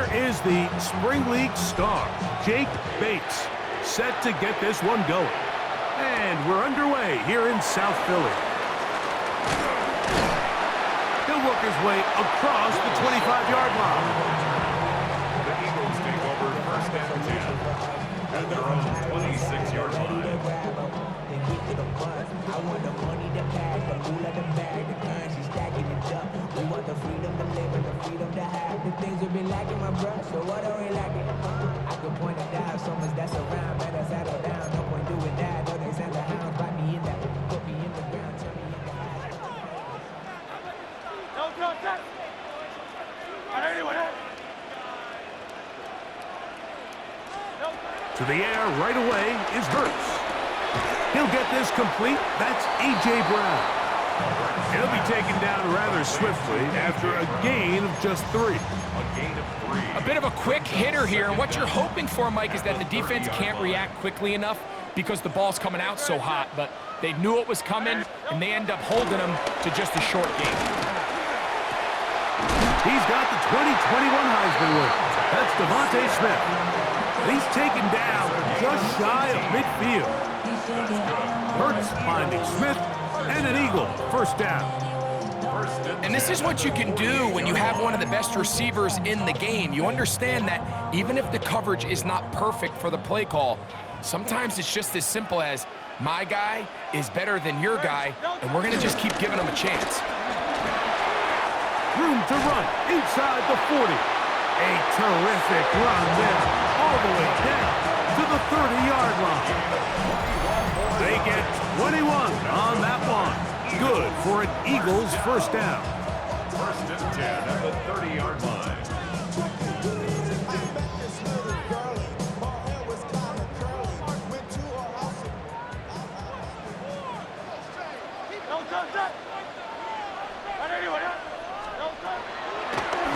Here is the Spring League star, Jake Bates, set to get this one going. And we're underway here in South Philly. He'll work his way across the 25-yard line. The Eagles take over first and 10 at their own 26-yard line. I want the money, the cash, the fool of the bag, the currency stacking it up. We want the freedom to live and the freedom to have. The things we've been lacking, my bro, so what are we lacking? I could point it out, so much that's around, better settle down. No point doing that, no, they send the hounds, bite me in that, put me in the ground, turn me in the house. Don't touch! To the air right away is Hurts. He'll get this complete. That's A.J. Brown. He'll be taken down rather swiftly after a gain of just 3. A gain of 3. A bit of a quick hitter here, and what you're hoping for, Mike, is that the defense can't react quickly enough because the ball's coming out so hot, but they knew it was coming, and they end up holding them to just a short gain. He's got the 2021 Heisman winner. That's Devontae Smith. He's taken down just shy of midfield. Hurts finding Smith, and an Eagle first down. And this is what you can do when you have one of the best receivers in the game. You understand that even if the coverage is not perfect for the play call, sometimes it's just as simple as my guy is better than your guy, and we're going to just keep giving him a chance. Room to run inside the 40. A terrific run there, all the way down to the 30-yard line. They get 21 on that one. Good for an Eagles first down. First and 10 at the 30-yard line.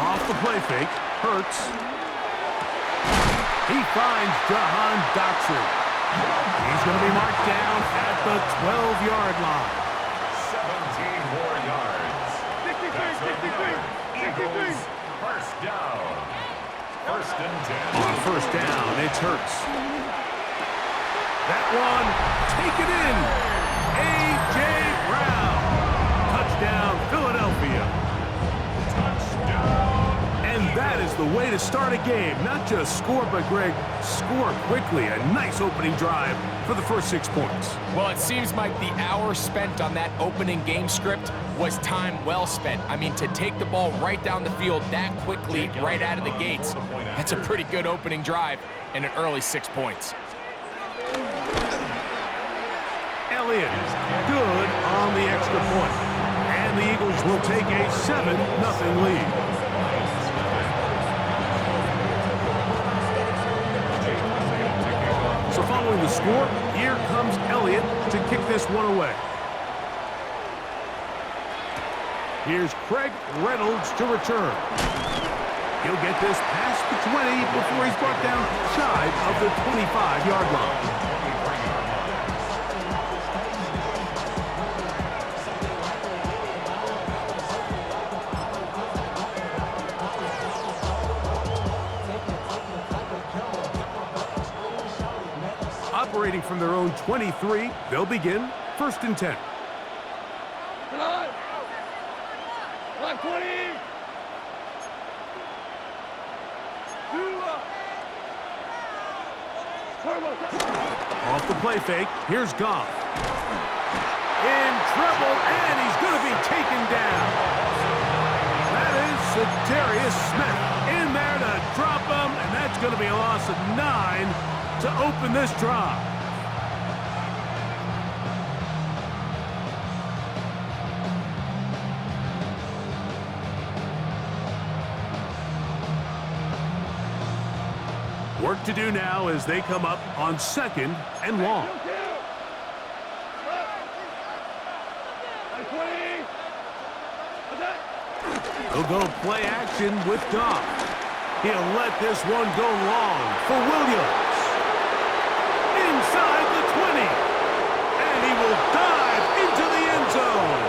Off the play fake, Hurts. He finds Jahan Dotson. He's going to be marked down at the 12-yard line. 17 more yards. Eagles first down. First and 10. On first down, it's Hurts. That one, take it in. A.J. Brown. Touchdown, Philadelphia. And that is the way to start a game. Not just score, but, Greg, score quickly. A nice opening drive for the first 6 points. Well, it seems like the hour spent on that opening game script was time well spent. I mean, to take the ball right down the field that quickly, right out of the gates, that's a pretty good opening drive and an early 6 points. Elliott, good on the extra point. And the Eagles will take a 7-0 lead. So following the score, here comes Elliott to kick this one away. Here's Craig Reynolds to return. He'll get this past the 20 before he's brought down shy of the 25-yard line. Operating from their own 23, they'll begin first and 10. Off the play fake, here's Goff. In trouble, and he's going to be taken down. That is Za'Darius Smith in there to drop him, and that's going to be a loss of 9 to open this drive. Work to do now as they come up on 2nd and long. He'll go play action with Goff. He'll let this one go long for Williams. Inside the 20. And he will dive into the end zone.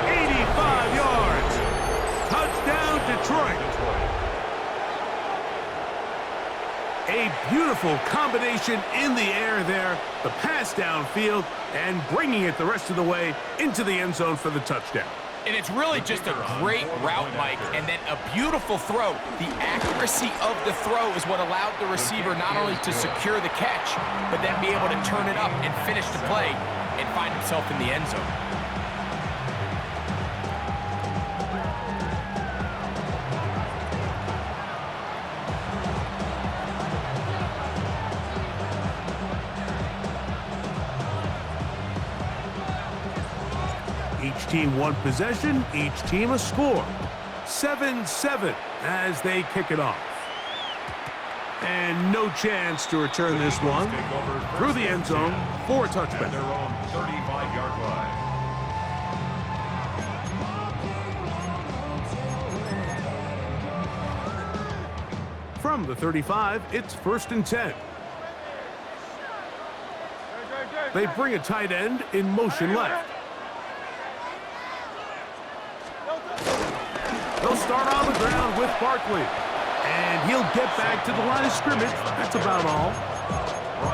85 yards. Touchdown, Detroit. Beautiful combination in the air there. The pass downfield and bringing it the rest of the way into the end zone for the touchdown. And it's really just a great route, Mike, and then a beautiful throw. The accuracy of the throw is what allowed the receiver not only to secure the catch, but then be able to turn it up and finish the play and find himself in the end zone. Each team one possession, each team a score. 7-7 as they kick it off. And no chance to return this one through the end zone for a touchback. At their own 35-yard line. From the 35, it's 1st and 10. They bring a tight end in motion left. They'll start on the ground with Barkley. And he'll get back to the line of scrimmage. That's about all.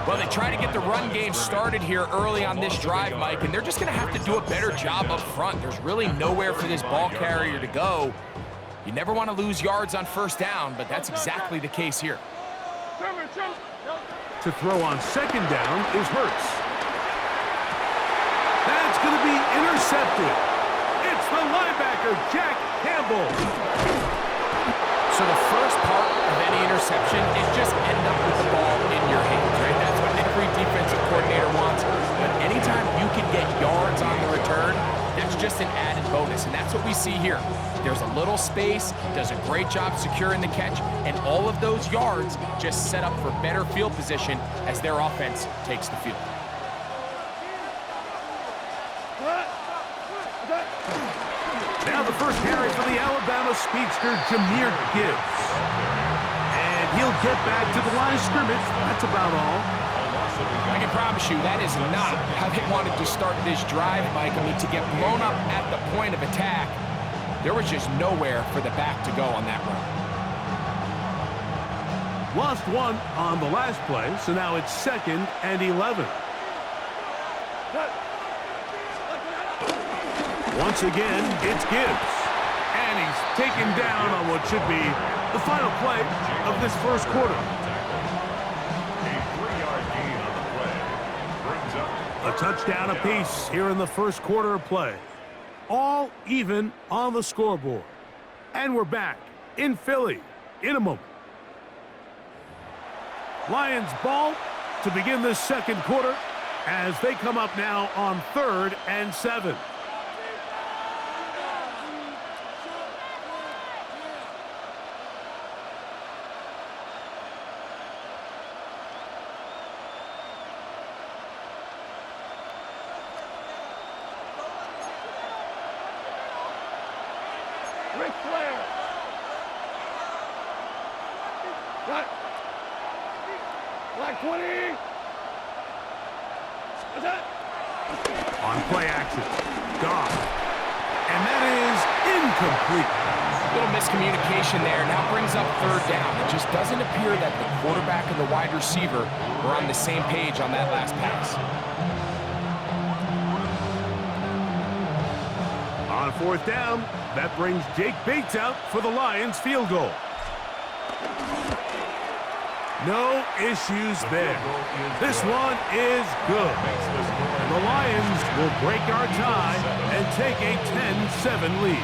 Well, they try to get the run game started here early on this drive, Mike, and they're just going to have to do a better job up front. There's really nowhere for this ball carrier to go. You never want to lose yards on 1st down, but that's exactly the case here. To throw on 2nd down is Hurts. That's going to be intercepted. It's the linebacker, Jack Campbell. So the first part of any interception is just end up with the ball in your hands, right? That's what every defensive coordinator wants. But anytime you can get yards on the return, that's just an added bonus, and that's what we see here. There's a little space, does a great job securing the catch, and all of those yards just set up for better field position as their offense takes the field. Now the first carry for the Alabama speedster, Jahmyr Gibbs. And he'll get back to the line of scrimmage. That's about all. I can promise you that is not how they wanted to start this drive, Mike. I mean, to get blown up at the point of attack, there was just nowhere for the back to go on that run. Lost one on the last play, so now it's 2nd and 11. Once again, it's Gibbs. And he's taken down on what should be the final play of this first quarter. A 3-yard gain on the play. Brings up A touchdown apiece here in the first quarter of play. All even on the scoreboard. And we're back in Philly in a moment. Lions ball to begin this second quarter as they come up now on 3rd and 7. Ric Flair. Cut. Black 20. What's that? On play action, Goff. And that is incomplete. Little miscommunication there. Now brings up 3rd down. It just doesn't appear that the quarterback and the wide receiver were on the same page on that last pass. On 4th down, that brings Jake Bates out for the Lions field goal. No issues there. This one is good. And the Lions will break our tie and take a 10-7 lead.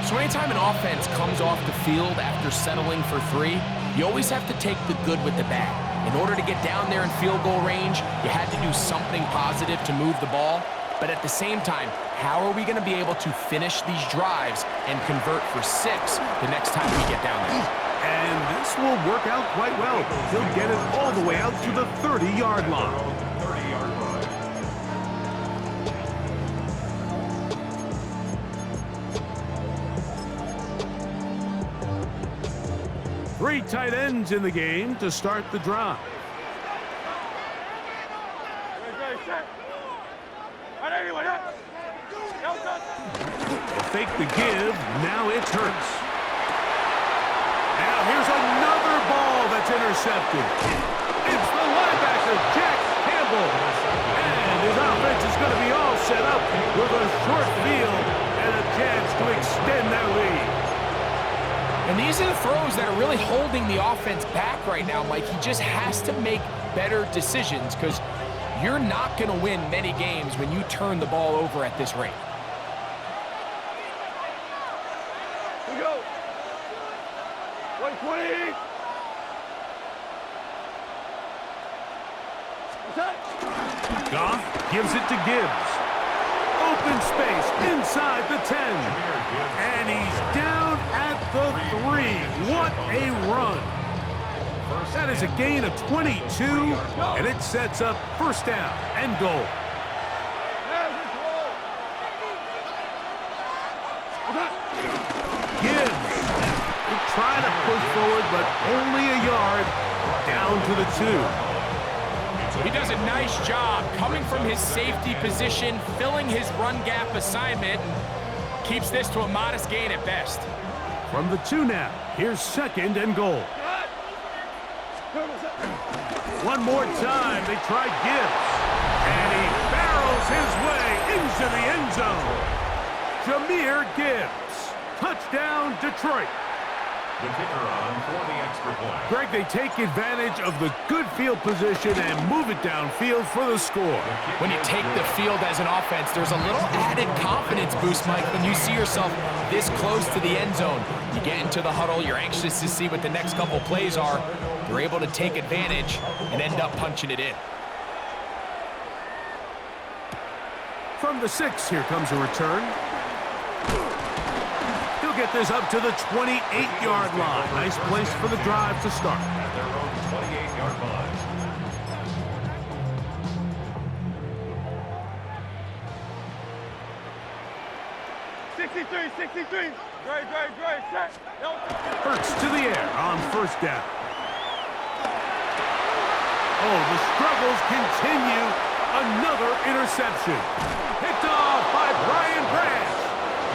So anytime an offense comes off the field after settling for 3, you always have to take the good with the bad. In order to get down there in field goal range, you had to do something positive to move the ball. But at the same time, how are we going to be able to finish these drives and convert for 6 the next time we get down there? And this will work out quite well. He'll get it all the way out to the 30-yard line. 30-yard line. 3 tight ends in the game to start the drive. Fake the give. Now it's Hurts. Now here's another ball that It's intercepted. It's the linebacker, Jack Campbell. And his offense is going to be all set up with a short field and a chance to extend their lead. And these are the throws that are really holding the offense back right now, Mike. He just has to make better decisions because you're not going to win many games when you turn the ball over at this rate. Here we go. 120. Goff gives it to Gibbs. Open space inside the 10. And he's down at the 3. What a run. That is a gain of 22, and it sets up first down and goal. Gibbs trying to push forward, but only a yard down to the 2. He does a nice job coming from his safety position, filling his run gap assignment, and keeps this to a modest gain at best. From the 2 now, here's second and goal. One more time, they try Gibbs. And he barrels his way into the end zone. Jahmyr Gibbs. Touchdown, Detroit. The kicker on for the extra point. Greg, they take advantage of the good field position and move it downfield for the score. When you take the field as an offense, there's a little added confidence boost, Mike, when you see yourself this close to the end zone. You get into the huddle, you're anxious to see what the next couple plays are. You're able to take advantage and end up punching it in. From the 6, here comes a return. He'll get this up to the 28-yard line. Nice place for the drive to start. At their own 28-yard line. Great, set. Hurts to the air on first down. Oh, the struggles continue. Another interception. Picked off by Brian Branch.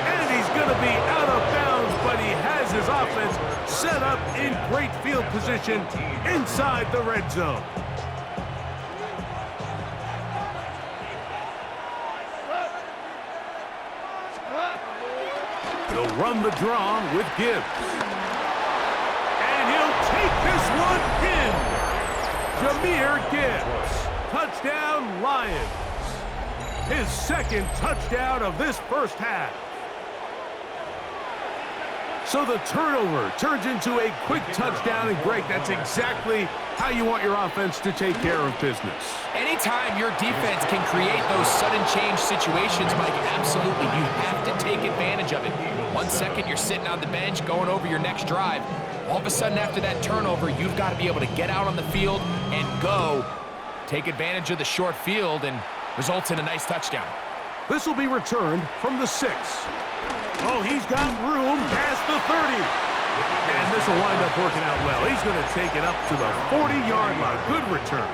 And he's going to be out of bounds, but he has his offense set up in great field position inside the red zone. He'll run the draw with Gibbs. And he'll take this one in. Jahmyr Gibbs. Touchdown, Lions. His second touchdown of this first half. So the turnover turns into a quick touchdown, and Greg, that's exactly how you want your offense to take care of business. Anytime your defense can create those sudden change situations, Mike, absolutely, you have to take advantage of it. 1 second, you're sitting on the bench, going over your next drive. All of a sudden, after that turnover, you've got to be able to get out on the field and go. Take advantage of the short field, and results in a nice touchdown. This will be returned from the 6. Oh, he's got room past the 30. And this will wind up working out well. He's going to take it up to the 40-yard line. Good return.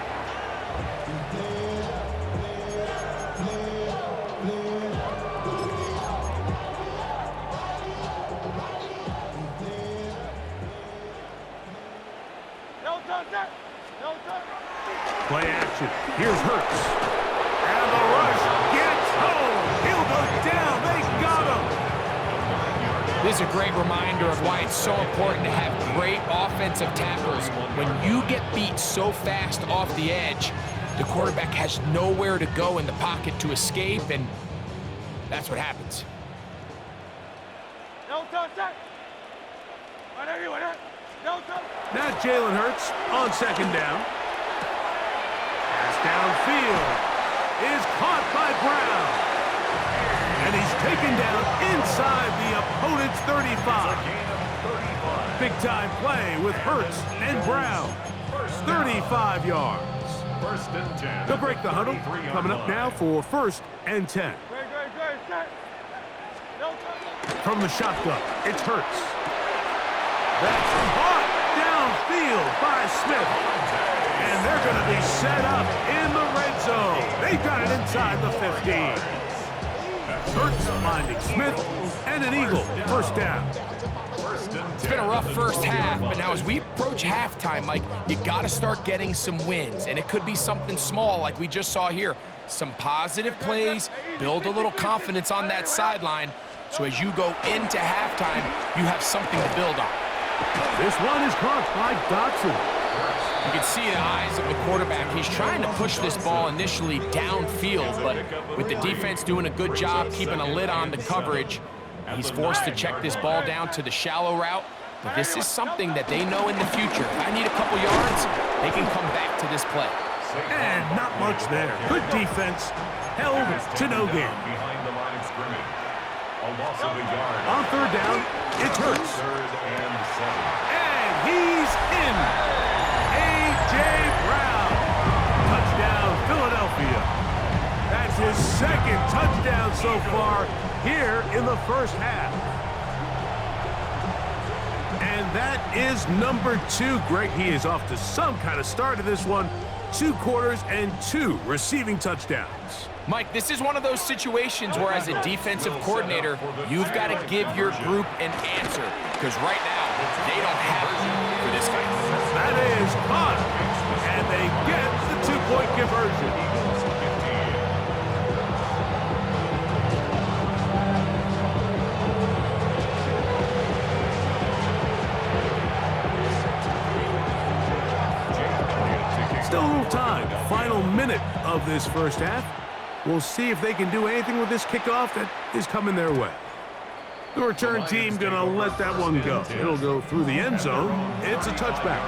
Play action. Here's Hurts. And the rush gets home. He'll go down. They got him. This is a great reminder of why it's so important to have great offensive tackles. When you get beat so fast off the edge, the quarterback has nowhere to go in the pocket to escape, and that's what happens. Now Jalen Hurts on second down. Pass downfield is caught by Brown. And he's taken down inside the opponent's 35. Big-time play with Hurts and Brown. 35 yards. First and 10. They'll break the huddle. Coming up now for first and 10. From the shotgun, it's Hurts. That's caught downfield by Smith. And they're going to be set up in the red zone. They've got it inside the 15. Hurts finding Smith, and an Eagle first down. It's been a rough first half, but now as we approach halftime, Mike, you got to start getting some wins, and it could be something small like we just saw here. Some positive plays, build a little confidence on that sideline, so as you go into halftime, you have something to build on. This one is caught by Dotson. You can see the eyes of the quarterback. He's trying to push this ball initially downfield, but with the defense doing a good job keeping a lid on the coverage, he's forced to check this ball down to the shallow route. But this is something that they know in the future. If I need a couple yards, they can come back to this play. And not much there. Good defense. Held to no gain. Behind the line of scrimmage. A loss of a yard. On third down, it's Hurts. Third and 7. And he's in. A.J. Brown. Touchdown, Philadelphia. That's his second touchdown so far here in the first half. And that is number 2. Greg, he is off to some kind of start to this one. 2 quarters and 2 receiving touchdowns. Mike, this is one of those situations where as a defensive coordinator, you've got to give your group an answer, because right now, they don't have it for this guy. That is caught, and they get the 2-point conversion. Still a little time. Final minute of this first half. We'll see if they can do anything with this kickoff that is coming their way. The return team gonna let that one go. It'll go through the end zone. It's a touchback.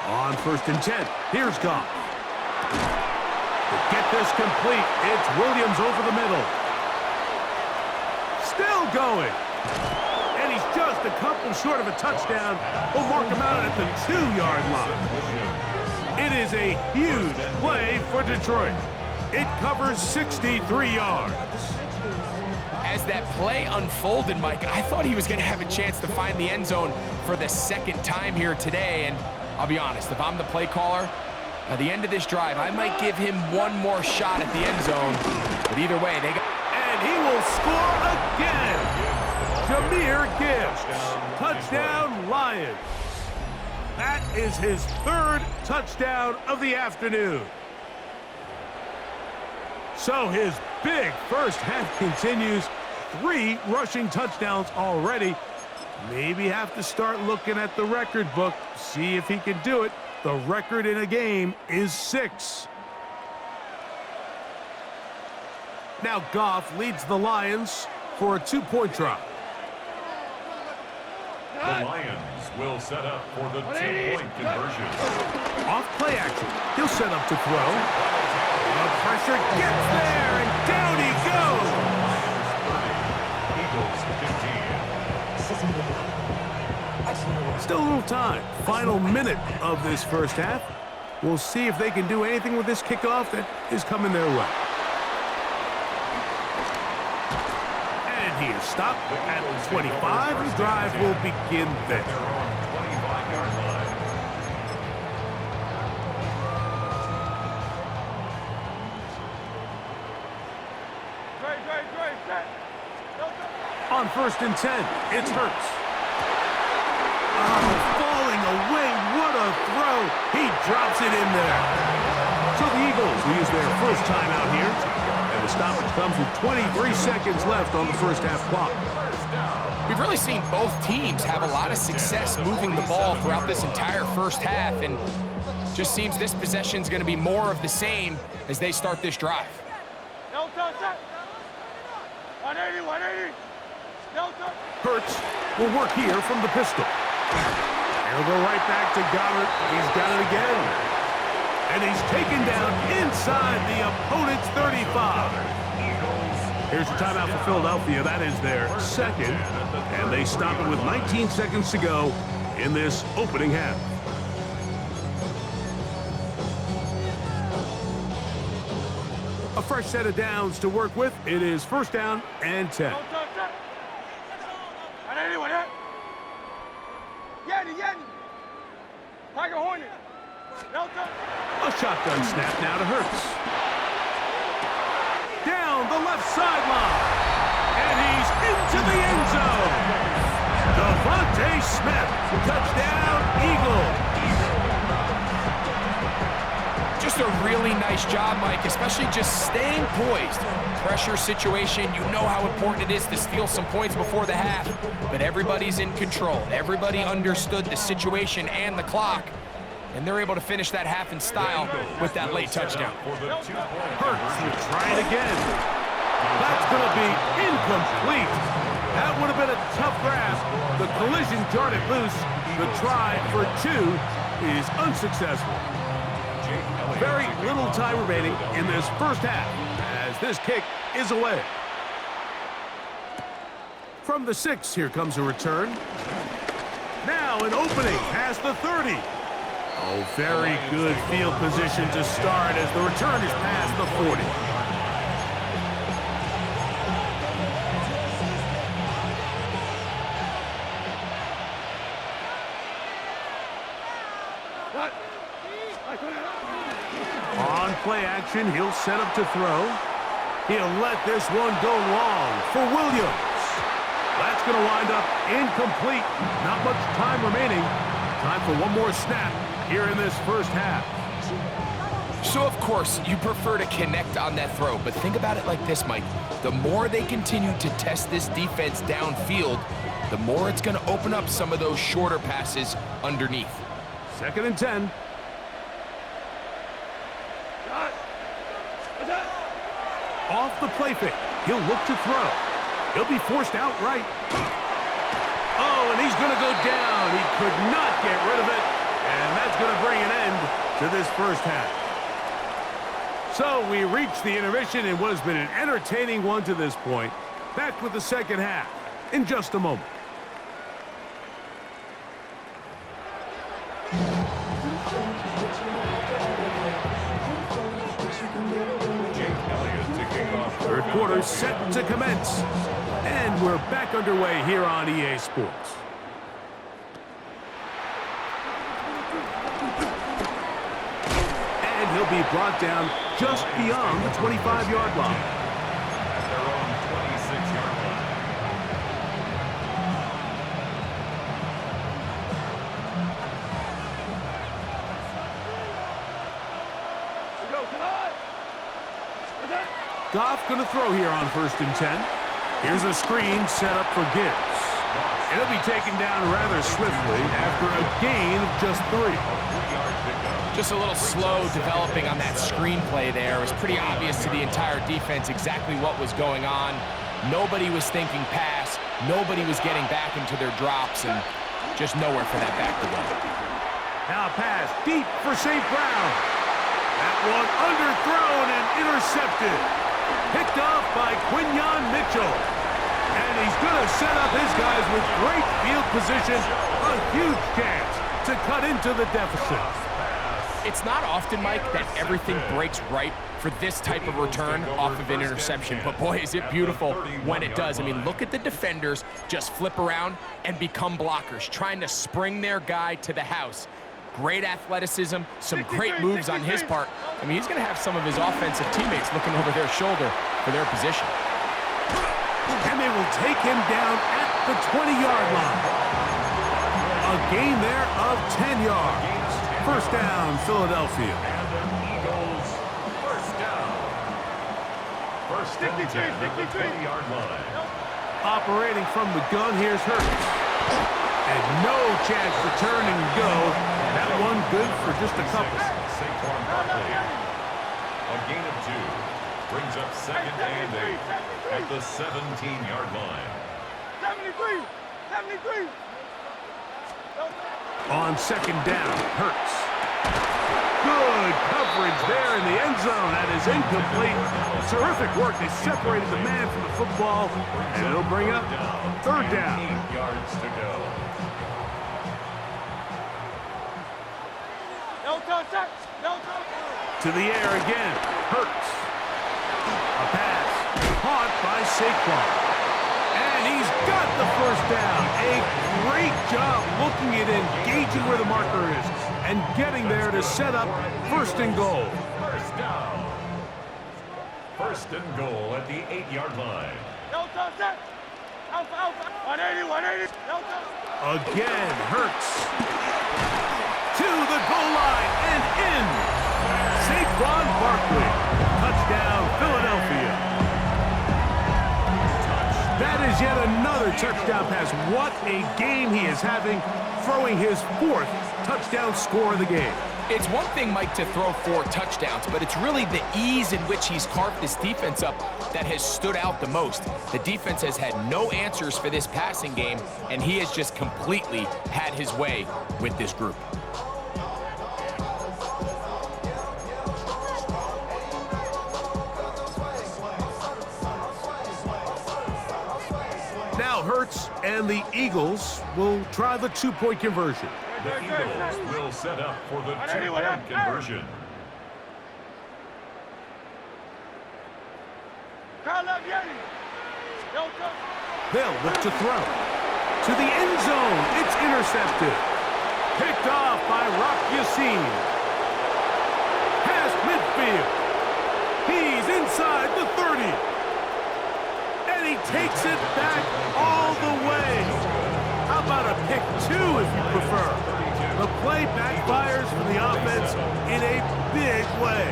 On first and 10, here's Goff. To get this complete, it's Williams over the middle. Still going. And he's just a couple short of a touchdown. We'll mark him out at the 2-yard line. It is a huge play for Detroit. It covers 63 yards. As that play unfolded, Mike, I thought he was going to have a chance to find the end zone for the second time here today, and I'll be honest, if I'm the play caller, by the end of this drive, I might give him one more shot at the end zone. But either way, they got... And he will score again. Jahmyr Gibbs. Touchdown, Lions. That is his 3rd touchdown of the afternoon. So his big first half continues. 3 rushing touchdowns already. Maybe have to start looking at the record book, see if he can do it. The record in a game is 6. Now Goff leads the Lions for a 2-point drop. The Lions will set up for the 2-point conversion. Off play action. He'll set up to throw. The pressure gets there, and down he goes. Eagles 15. Still a little time. Final minute of this first half. We'll see if they can do anything with this kickoff that is coming their way. And he is stopped at the 25. The drive will begin there. They're on 25-yard line. On first and 10, it's Hurts. Oh, falling away. What a throw. He drops it in there. So the Eagles use their first time out here. And the stoppage comes with 23 seconds left on the first half clock. We've really seen both teams have a lot of success moving the ball throughout this entire first half, and just seems this possession's going to be more of the same as they start this drive. 180, 180. Hurts will work here from the pistol. He'll go right back to Goddard. He's got it again. And he's taken down inside the opponent's 35. Here's the timeout for Philadelphia. That is their second. And they stop it with 19 seconds to go in this opening half. A fresh set of downs to work with. It is first down and 10. 180, 180. Yanni. Tiger Hornet. Delta. A shotgun snap now to Hurts. Down the left sideline. And he's into the end zone. Devontae Smith. Touchdown, Eagles. Just a really nice job, Mike, especially just staying poised. Pressure situation, you know how important it is to steal some points before the half, but everybody's in control. Everybody understood the situation and the clock, and they're able to finish that half in style with that late touchdown. Hurts will try it again. That's going to be incomplete. That would have been a tough grab. The collision darted loose. The try for 2 is unsuccessful. Very little time remaining in this first half as this kick is away. From the 6, here comes a return. Now an opening past the 30. Oh, very good field position to start as the return is past the 40. On play action, he'll set up to throw. He'll let this one go long for Williams. That's going to wind up incomplete. Not much time remaining. Time for one more snap here in this first half. So, of course, you prefer to connect on that throw, but think about it like this, Mike. The more they continue to test this defense downfield, the more it's going to open up some of those shorter passes underneath. 2nd and 10. Off the play fake. He'll look to throw. He'll be forced outright. Oh, and he's going to go down. He could not get rid of it. And that's going to bring an end to this first half. So we reach the intermission in what has been an entertaining one to this point. Back with the second half in just a moment. Third quarter set to commence. And we're back underway here on EA Sports. And he'll be brought down just beyond the 25-yard line. At their own 26-yard line. Goff going to throw here on 1st and 10. Here's a screen set up for Gibbs. It'll be taken down rather swiftly after a gain of just 3. Just a little slow developing on that screenplay there. It was pretty obvious to the entire defense exactly what was going on. Nobody was thinking pass. Nobody was getting back into their drops, and just nowhere for that back to go. Now a pass deep for St. Brown. That one underthrown and intercepted. Picked off by Quinyon Mitchell. And he's going to set up his guys with great field position. A huge chance to cut into the deficit. It's not often, Mike, that everything breaks right for this type of return off of an interception. But boy, is it beautiful when it does. I mean, look at the defenders just flip around and become blockers, trying to spring their guy to the house. Great athleticism, some great moves on his part. I mean, he's going to have some of his offensive teammates looking over their shoulder for their position. And they will take him down at the 20-yard line. A gain there of 10 yards. First down, Philadelphia. And the Eagles, first down. First and 10 at the 20-yard line. Operating from the gun, here's Hurts. And no chance to turn and go. That one good for just a couple. Saquon Barkley. A gain of 2. Brings up 2nd and 8 at the 17-yard line. 73! 73! On 2nd down, Hurts. Good coverage there in the end zone. That is incomplete. Terrific work. They separated the man from the football, and it'll bring up 3rd down. 8 yards to go. No contact! No contact! To the air again. Hurts. A pass caught by Saquon. And he's got the first down. A great job looking at engaging where the marker is and getting there to set up first and goal. First down. First and goal at the 8-yard line. Delta, set. Alpha, alpha. 180, 180. Delta. Again, Hurts to the goal line and in. Saquon Barkley. Touchdown, Philadelphia. That is yet another touchdown pass. What a game he is having, throwing his 4th touchdown score of the game. It's one thing, Mike, to throw 4 touchdowns, but it's really the ease in which he's carved this defense up that has stood out the most. The defense has had no answers for this passing game, and he has just completely had his way with this group. Now Hurts and the Eagles will try the 2-point conversion. The Eagles will set up for the 2-point conversion. They'll look to throw. To the end zone. It's intercepted. Picked off by Rock Yassin. Past midfield. He's inside the 30. And he takes it back all the way. How about a pick 2 if you prefer? The play backfires for the offense in a big way.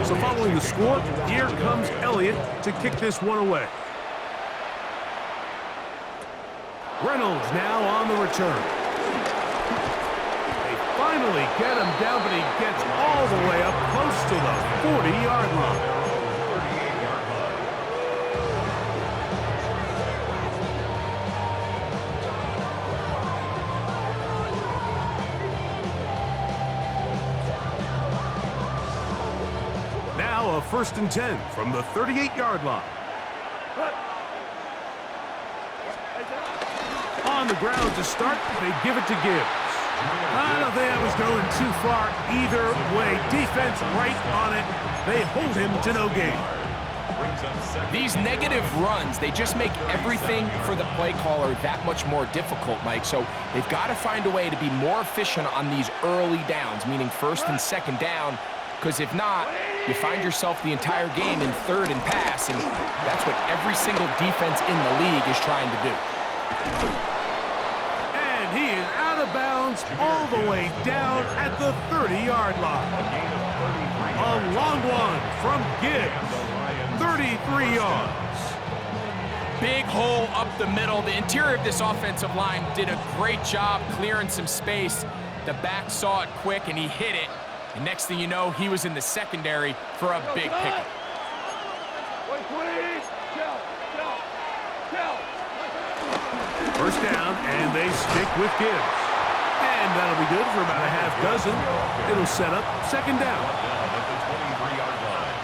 So following the score, here comes Elliott to kick this one away. Reynolds now on the return. They finally get him down, but he gets all the way up close to the 40-yard line. 38-yard line. Now a 1st and 10 from the 38-yard line. On the ground to start, they give it to Gibbs. I don't think I was going too far either way. Defense right on it. They hold him to no gain. These negative runs, they just make everything for the play caller that much more difficult, Mike. So they've got to find a way to be more efficient on these early downs, meaning 1st and 2nd down, because if not, you find yourself the entire game in 3rd and pass, and that's what every single defense in the league is trying to do. He is out of bounds all the way down at the 30-yard line. A long one from Gibbs, 33 yards. Big hole up the middle. The interior of this offensive line did a great job clearing some space. The back saw it quick, and he hit it. And next thing you know, he was in the secondary for a big pickup. First down, and they stick with Gibbs. And that'll be good for about a half dozen. It'll set up 2nd down. At the 23-yard line.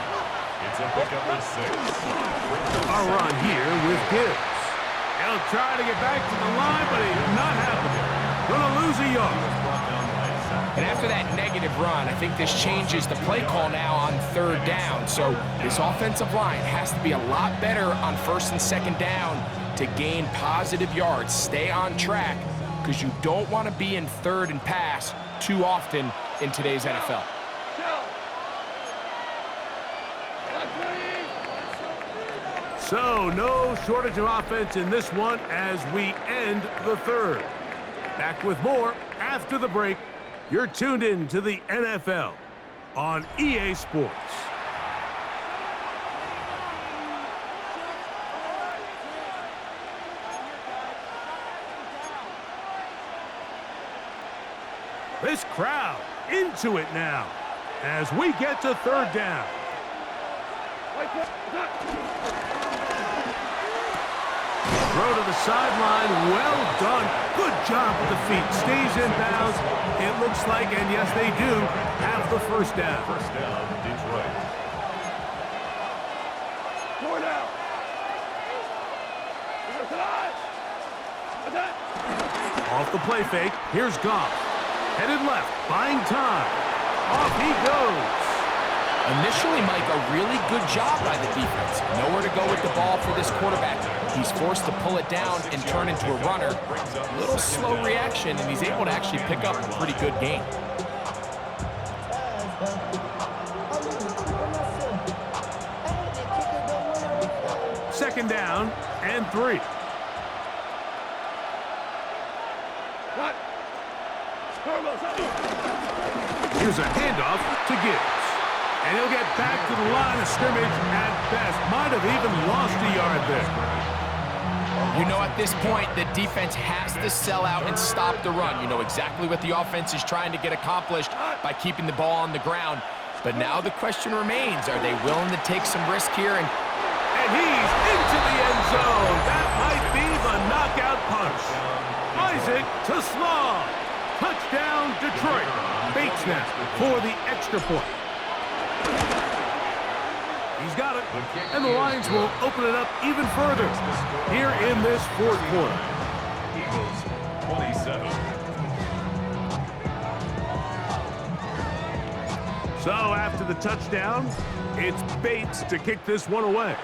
It's a pickup of 6. A run here with Gibbs. He'll try to get back to the line, but he's not happening. Gonna lose a yard. And after that negative run, I think this changes the play call now on 3rd down. So this offensive line has to be a lot better on 1st and 2nd down to gain positive yards. Stay on track, because you don't want to be in 3rd and pass too often in today's NFL. So no shortage of offense in this one as we end the 3rd. Back with more after the break. You're tuned in to the NFL on EA Sports. This crowd into it now as we get to 3rd down. Throw to the sideline, well done. Good job with the feet. Stays in bounds. It looks like, and yes they do, have the first down. First down, Detroit. Four now. Off the play fake, here's Goff. Headed left, buying time. Off he goes. Initially, Mike, a really good job by the defense. Nowhere to go with the ball for this quarterback. He's forced to pull it down and turn into a runner. A little slow reaction, and he's able to actually pick up a pretty good gain. Second down and 3. What? Here's a handoff to Gibbs. And he'll get back to the line of scrimmage at best. Might have even lost a yard there. You know, at this point, the defense has to sell out and stop the run. You know exactly what the offense is trying to get accomplished by keeping the ball on the ground. But now the question remains, are they willing to take some risk here? And he's into the end zone. That might be the knockout punch. Isaac to Slaw. Touchdown, Detroit. Bates now for the extra point. He's got it, and the Lions will open it up even further here in this fourth quarter. Eagles, 27. So after the touchdown, it's Bates to kick this one away.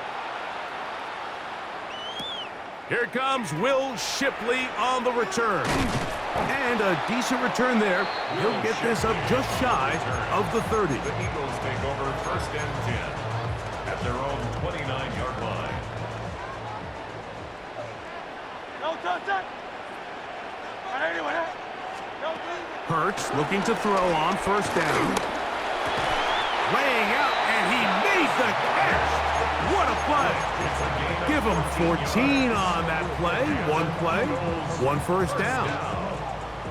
Here comes Will Shipley on the return. And a decent return there. He'll get this up just shy of the 30. The Eagles take over first and 10 at their own 29-yard line. No contact. Hurts looking to throw on first down. Laying out, and he made the catch. What a play. Give him 14 on that play. One first down.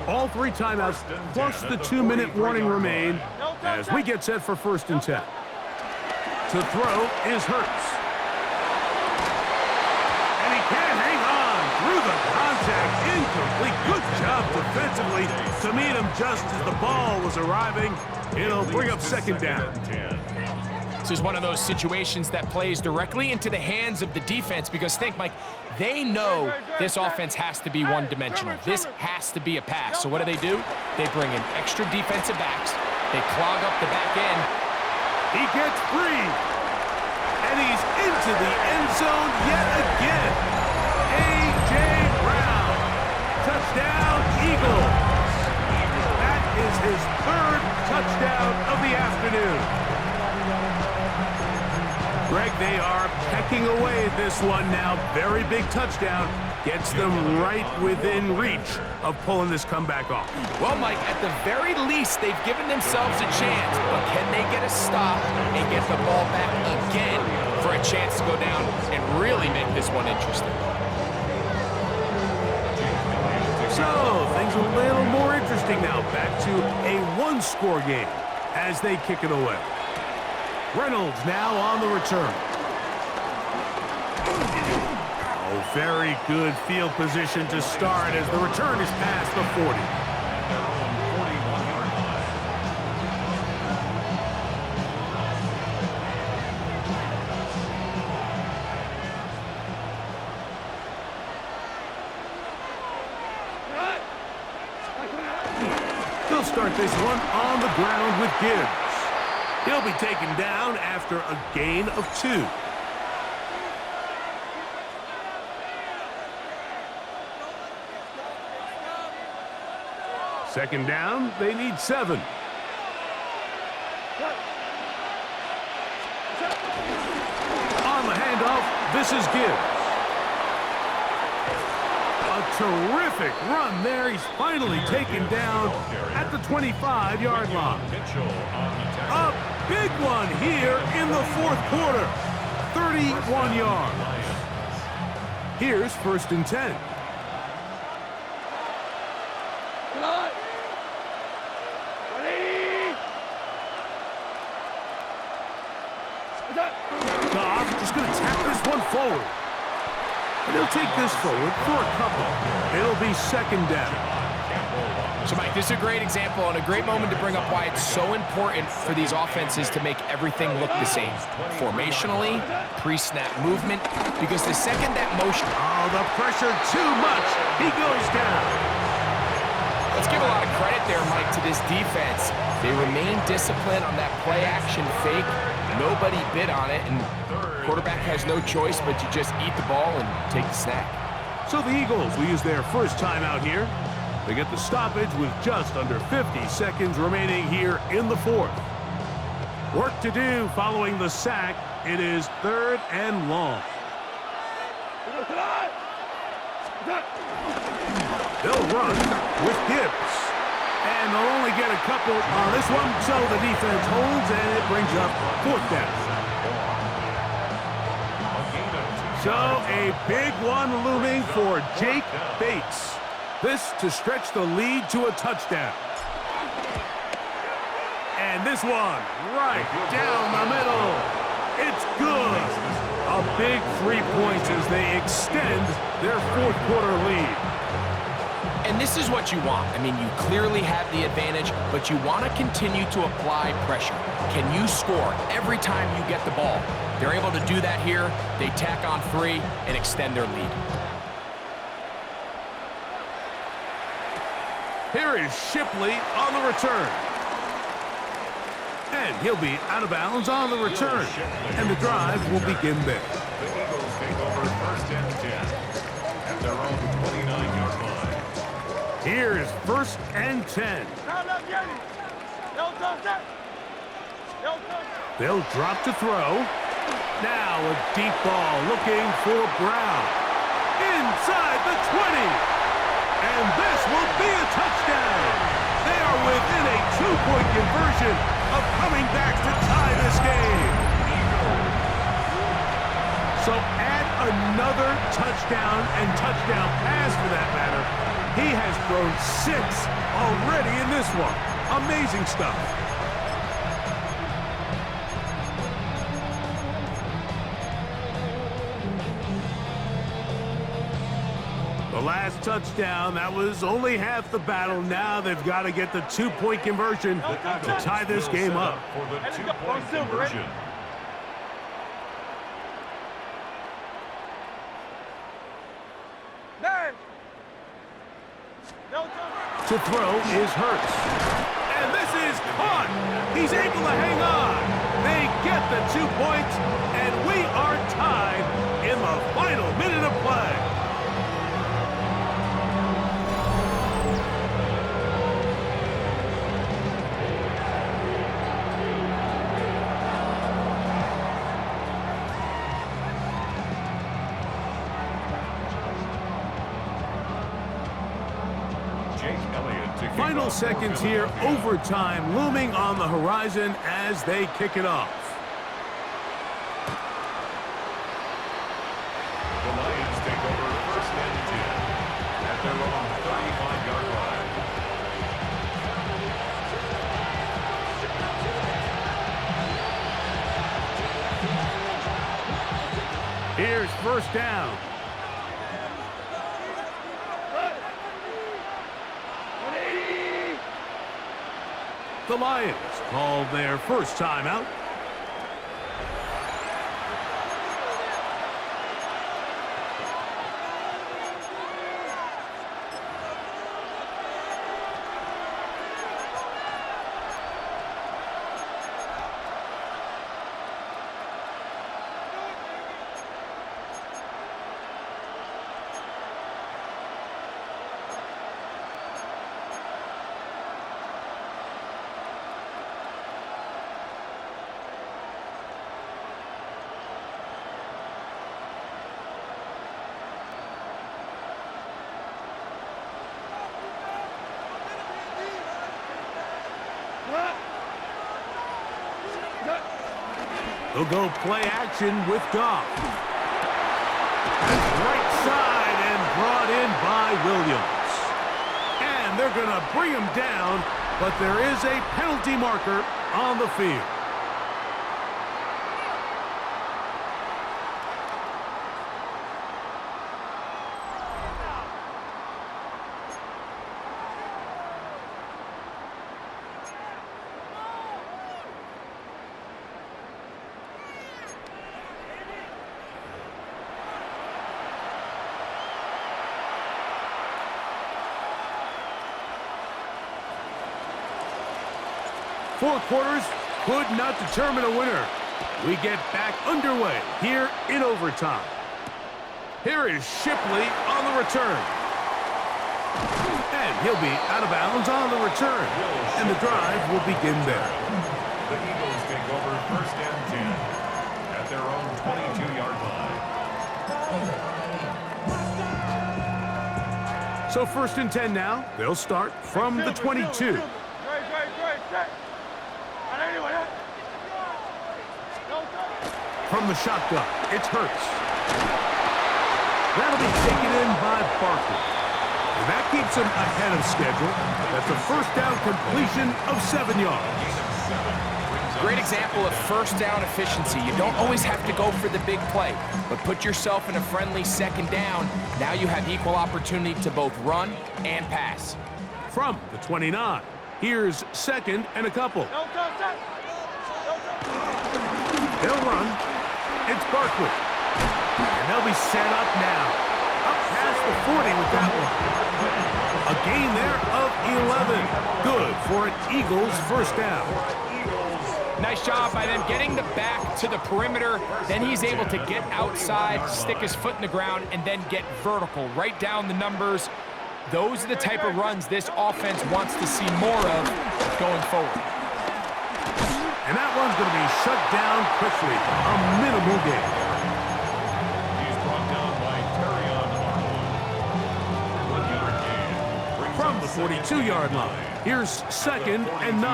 All 3 timeouts plus the 2-minute warning remain as we get set for first and 10. To throw is Hurts. And he can't hang on through the contact. Incomplete. Good job defensively to meet him just as the ball was arriving. It'll bring up second down. this is one of those situations that plays directly into the hands of the defense because think, Mike, they know this offense has to be one-dimensional. This has to be a pass. So what do? They bring in extra defensive backs. They clog up the back end. He gets free. And he's into the end zone yet again. A.J. Brown. Touchdown, Eagles. That is his third touchdown of the afternoon. Greg, they are pecking away at this one now. Very big touchdown. Gets them right within reach of pulling this comeback off. Well, Mike, at the very least, they've given themselves a chance. But can they get a stop and get the ball back again for a chance to go down and really make this one interesting? So, things are a little more interesting now. Back to a one-score game as they kick it away. Reynolds now on the return. Oh, very good field position to start as the return is past the 40. They'll start this one on the ground with Gibbs. He'll be taken down after a gain of 2. Second down, they need 7. On the handoff, this is Gibbs. A terrific run there. He's finally taken down at the 25-yard line. A big one here in the fourth quarter. 31 yards. Here's first and 10. Goff just going to tap this one forward. And he'll take this forward for a couple. It'll be second down. So, Mike, this is a great example and a great moment to bring up why it's so important for these offenses to make everything look the same. Formationally, pre-snap movement, because the second that motion... Oh, the pressure too much. He goes down. Let's give a lot of credit there, Mike, to this defense. They remain disciplined on that play-action fake. Nobody bid on it, and quarterback has no choice but to just eat the ball and take the snap. So the Eagles will use their first timeout here. They get the stoppage with just under 50 seconds remaining here in the fourth. Work to do following the sack. It is 3rd and long. They'll run with Gibbs. And they'll only get a couple on this one, so the defense holds, and it brings up 4th down. So a big one looming for Jake Bates. This to stretch the lead to a touchdown. And this one right down the middle. It's good. A big 3 points as they extend their 4th quarter lead. And this is what you want. I mean, you clearly have the advantage, but you want to continue to apply pressure. Can you score every time you get the ball? They're able to do that here. They tack on 3 and extend their lead. Here is Shipley on the return. And he'll be out of bounds on the return. And the drive will begin there. The Eagles take over 1st and 10 at their own 29-yard line. Here's 1st and 10. They'll drop to throw. Now a deep ball looking for Brown. Inside the 20. And this will be a touchdown. They are within a 2-point conversion of coming back to tie this game. So add another touchdown and touchdown pass for that matter. He has thrown 6 already in this one. Amazing stuff. The last touchdown, that was only half the battle. Now they've got to get the 2-point conversion to tie this game up. For the 2-point conversion. To throw is Hurts. And this is caught. He's able to hang on. They get the 2 points, and we are tied in the final minute of play. Final seconds here, overtime looming on the horizon as they kick it off. The Lions take over 1st and 10 at their own 35-yard line. Here's 1st down. The Lions called their first timeout. They'll go play action with Goff. Right side and brought in by Williams. And they're going to bring him down, but there is a penalty marker on the field. 4 quarters could not determine a winner. We get back underway here in overtime. Here is Shipley on the return. And he'll be out of bounds on the return. And the drive will begin there. The Eagles take over 1st and 10 at their own 22-yard line. So 1st and 10 now. They'll start from the 22. From the shotgun, it's Hurts. That'll be taken in by Barkley. And that keeps him ahead of schedule. That's a 1st down completion of 7 yards. Great example of 1st down efficiency. You don't always have to go for the big play, but put yourself in a friendly 2nd down. Now you have equal opportunity to both run and pass. From the 29, here's 2nd and a couple. They'll run. It's Barkley. And they'll be set up now. Up past the 40 with that one. A gain there of 11. Good for an Eagles 1st down. Nice job by them getting the back to the perimeter. Then he's able to get outside, stick his foot in the ground, and then get vertical. Right down the numbers. Those are the type of runs this offense wants to see more of going forward. And that one's going to be shut down quickly. A minimal gain. He's brought down by Terrion Arnold. 1 yard gain. From the 42-yard line, here's 2nd and 9.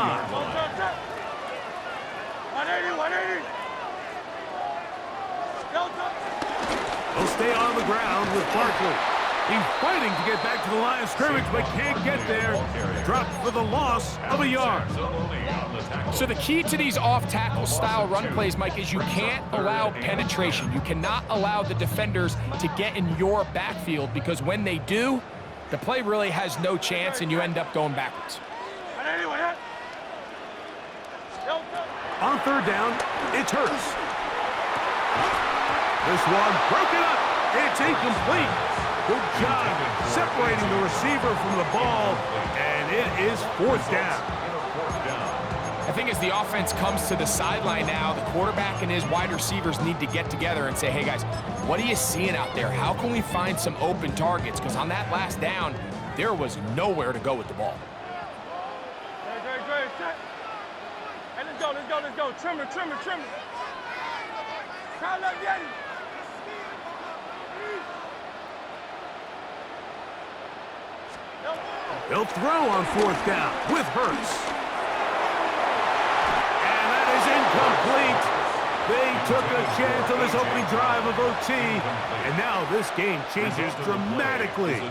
180. They'll stay on the ground with Barkley. He's fighting to get back to the line of scrimmage, but can't get there. Dropped for the loss of a yard. So the key to these off-tackle style run plays, Mike, is you can't allow penetration. You cannot allow the defenders to get in your backfield, because when they do, the play really has no chance and you end up going backwards. On 3rd down, it's Hurts. This one broken up. It's incomplete. Good job separating the receiver from the ball, and it is 4th down. I think as the offense comes to the sideline now, the quarterback and his wide receivers need to get together and say, hey guys, what are you seeing out there? How can we find some open targets? Because on that last down, there was nowhere to go with the ball. Hey, let's go. Trim it. Crowd up, Yeti. They'll throw on 4th down with Hurts. And that is incomplete. They took a chance on this opening drive of OT. And now this game changes dramatically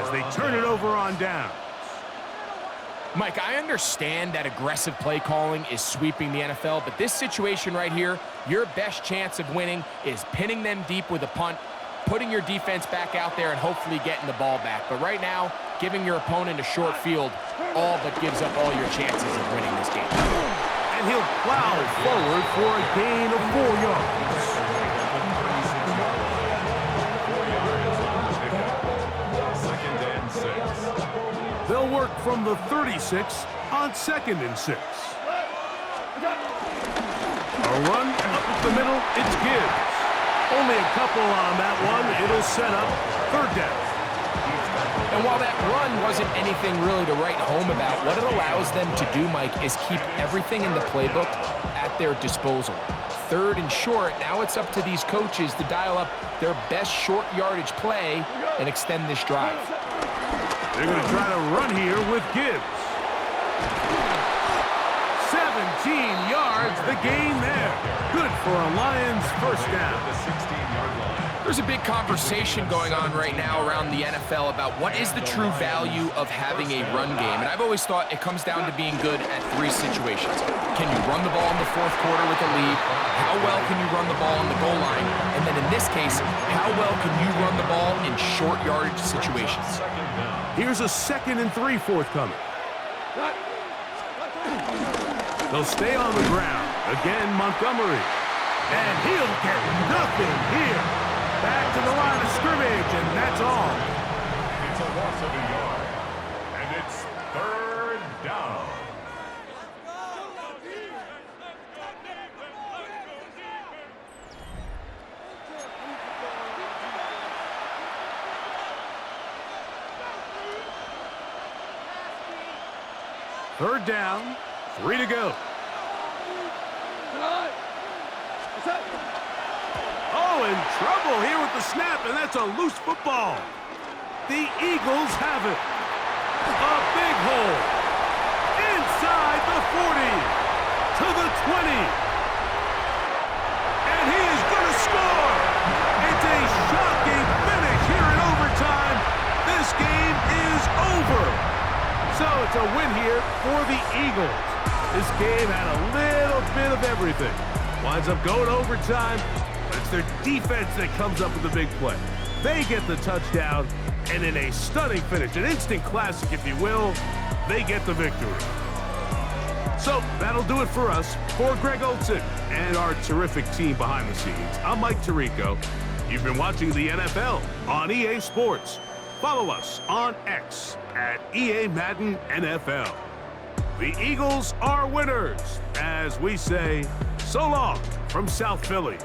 as they turn it over on down. Mike, I understand that aggressive play calling is sweeping the NFL, but this situation right here, your best chance of winning is pinning them deep with a punt, putting your defense back out there, and hopefully getting the ball back. But right now, giving your opponent a short field all but gives up all your chances of winning this game. And he'll plow forward for a gain of 4 yards. 2nd and 6. They'll work from the 36 on 2nd and 6. A run up the middle, it's Gibbs. Only a couple on that one. It'll set up 3rd down. And while that run wasn't anything really to write home about, what it allows them to do, Mike, is keep everything in the playbook at their disposal. 3rd and short, now it's up to these coaches to dial up their best short yardage play and extend this drive. They're going to try to run here with Gibbs. 17 yards, the gain there. Good for a Lions 1st down. There's a big conversation going on right now around the NFL about what is the true value of having a run game. And I've always thought it comes down to being good at 3 situations. Can you run the ball in the 4th quarter with a lead? How well can you run the ball on the goal line? And then in this case, how well can you run the ball in short yardage situations? Here's a 2nd and 3 forthcoming. They'll stay on the ground. Again, Montgomery. And he'll get nothing here. Back to the line of scrimmage, and that's all. It's a loss of a yard, and it's 3rd down. Third down, 3 to go. Oh, in trouble here with the snap, and that's a loose football. The Eagles have it. A big hole. Inside the 40. To the 20. And he is going to score. It's a shocking finish here in overtime. This game is over. So it's a win here for the Eagles. This game had a little bit of everything. Winds up going overtime, but it's their defense that comes up with the big play. They get the touchdown, and in a stunning finish, an instant classic, if you will, they get the victory. So that'll do it for us. For Greg Olsen and our terrific team behind the scenes, I'm Mike Tirico. You've been watching the NFL on EA Sports. Follow us on X at EA Madden NFL. The Eagles are winners, as we say, so long from South Philly.